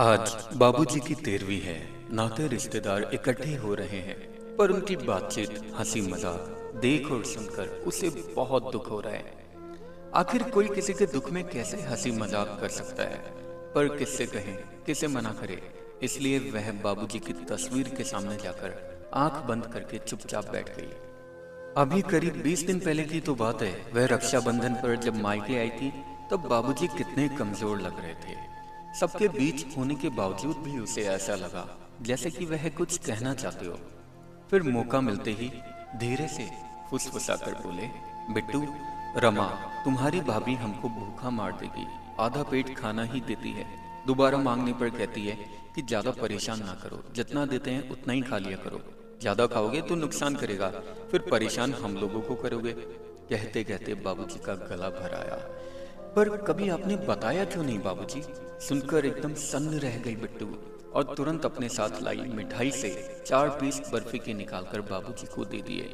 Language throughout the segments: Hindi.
आज बाबूजी की 13वीं है। नाते रिश्तेदार इकट्ठे हो रहे हैं, पर उनकी बातचीत, हंसी मजाक देख और सुनकर उसे बहुत दुख हो रहा है। आखिर कोई किसी के दुख में कैसे हंसी मजाक कर सकता है, पर किससे कहें, किसे मना करे। इसलिए वह बाबूजी की तस्वीर के सामने जाकर आंख बंद करके चुपचाप बैठ गई। अभी करीब 20 दिन पहले की तो बात है। वह रक्षाबंधन पर जब मायके आई थी, तब बाबूजी कितने कमजोर लग रहे थे। सबके बीच होने के बावजूद भी उसे ऐसा लगा जैसे कि वह कुछ कहना चाहते हो। फिर मौका मिलते ही धीरे से फुसफुसा कर बोले, बिट्टू, रमा, तुम्हारी भाभी हमको भूखा मार देगी, आधा पेट खाना ही देती है। दोबारा मांगने पर कहती है कि ज्यादा परेशान ना करो, जितना देते हैं उतना ही खा लिया करो, ज्यादा खाओगे तो नुकसान करेगा, फिर परेशान हम लोगों को करोगे। कहते कहते बाबूजी का गला भर आया। पर कभी आपने बताया क्यों नहीं बाबूजी? सुनकर एकदम सन्न रह गई बिट्टू और तुरंत अपने साथ लाई मिठाई से 4 पीस बर्फी के निकालकर बाबूजी को दे दिए।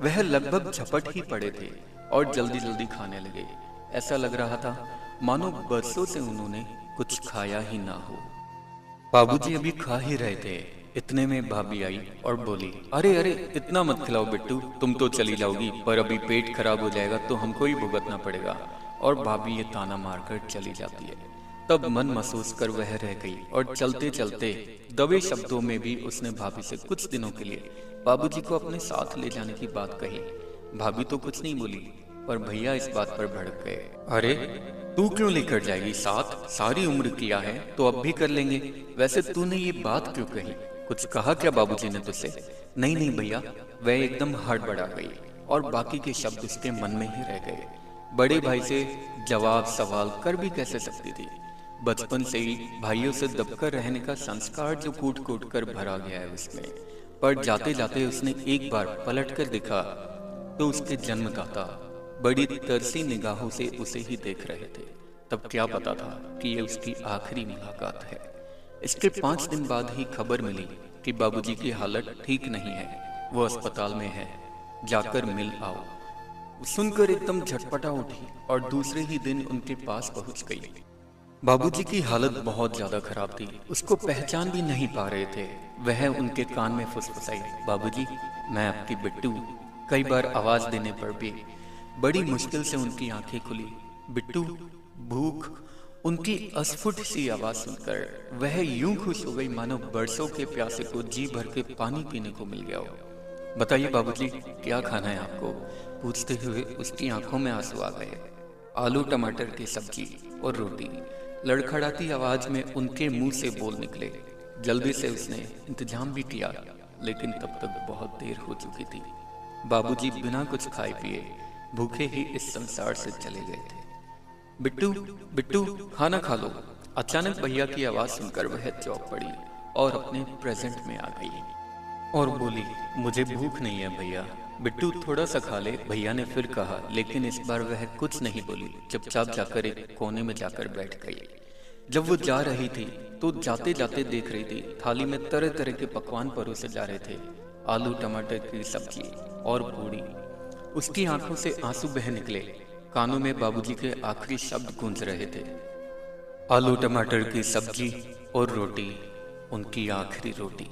वह लगभग झपट ही पड़े थे और जल्दी जल्दी खाने लगे। ऐसा लग रहा था मानो बरसों से उन्होंने कुछ खाया ही ना हो। बाबूजी अभी खा ही रहे थे, इतने में भाभी आई और बोली, अरे अरे, इतना मत खिलाओ बिट्टू, तुम तो चली जाओगी, पर अभी पेट खराब हो जाएगा तो हमको ही भुगतना पड़ेगा। और भाभी ये ताना मारकर चली जाती है। तब मन महसूस कर वह रह गई और चलते चलते दबे शब्दों में भी उसने भाभी से कुछ दिनों के लिए बाबूजी को अपने साथ ले जाने की बात कही। भाभी तो कुछ नहीं बोली, पर भैया इस बात पर भड़क गए। अरे, तू क्यों लेकर जाएगी साथ? सारी उम्र किया है तो अब भी कर लेंगे। वैसे तूने ये बात क्यों कही? कुछ कहा क्या बाबूजी ने तुझसे? नहीं नहीं भैया, वह एकदम हड़बड़ा गई और बाकी के शब्द उसके मन में ही रह गए। बड़े भाई से जवाब सवाल कर भी कैसे सकती थी? बचपन से ही भाइयों से दबकर रहने का संस्कार जो कूट कूट कर भरा गया है उसमें। पर जाते जाते उसने एक बार पलट कर देखा तो उसके जन्मदाता बड़ी तरसी निगाहों से उसे ही देख रहे थे। तब क्या पता था कि ये उसकी आखिरी मुलाकात है। इसके 5 दिन बाद ही खबर मिली कि बाबूजी की हालत ठीक नहीं है, वो अस्पताल में है, जाकर मिल आओ। सुनकर एकदम झटपटा उठी और दूसरे ही दिन उनके पास पहुंच गई। बाबूजी की हालत बहुत ज्यादा खराब थी, उसको पहचान भी नहीं पा रहे थे। वह उनके कान में फुसफुसाई, बाबूजी, मैं आपकी बिट्टू। कई बार आवाज देने पर भी बड़ी मुश्किल से उनकी आंखें खुली। बिट्टू, भूख। उनकी अस्फुट सी आवाज सुनकर वह यूं खुश हो गई मानो बरसों के प्यासे को जी भर के पानी पीने को मिल गया हो। बताइए बाबूजी, क्या खाना है आपको? पूछते हुए उसकी आंखों में आंसू आ गए। आलू टमाटर की सब्जी और रोटी, लड़खड़ाती आवाज में उनके मुंह से बोल निकले। जल्दी से उसने इंतजाम भी किया, लेकिन तब तक बहुत देर हो चुकी थी। बाबूजी बिना कुछ खाए पिए भूखे ही इस संसार से चले गए थे। बिट्टू, बिट्टू, खाना खा लो। अचानक भैया की आवाज सुनकर वह चौंक पड़ी और अपने प्रेजेंट में आ गई और बोली, मुझे भूख नहीं है भैया। बिट्टू, थोड़ा सा खा ले, भैया ने फिर कहा, लेकिन इस बार वह कुछ नहीं बोली, चुपचाप जाकर एक कोने में जाकर बैठ गई। जब वो जा रही थी तो जाते जाते देख रही थी थाली में तरह तरह के पकवान परोसे जा रहे थे। आलू टमाटर की सब्जी और पूरी। उसकी आंखों से आंसू बह निकले। कानों में बाबूजी के आखिरी शब्द गूंज रहे थे, आलू टमाटर की सब्जी और रोटी, उनकी आखिरी रोटी।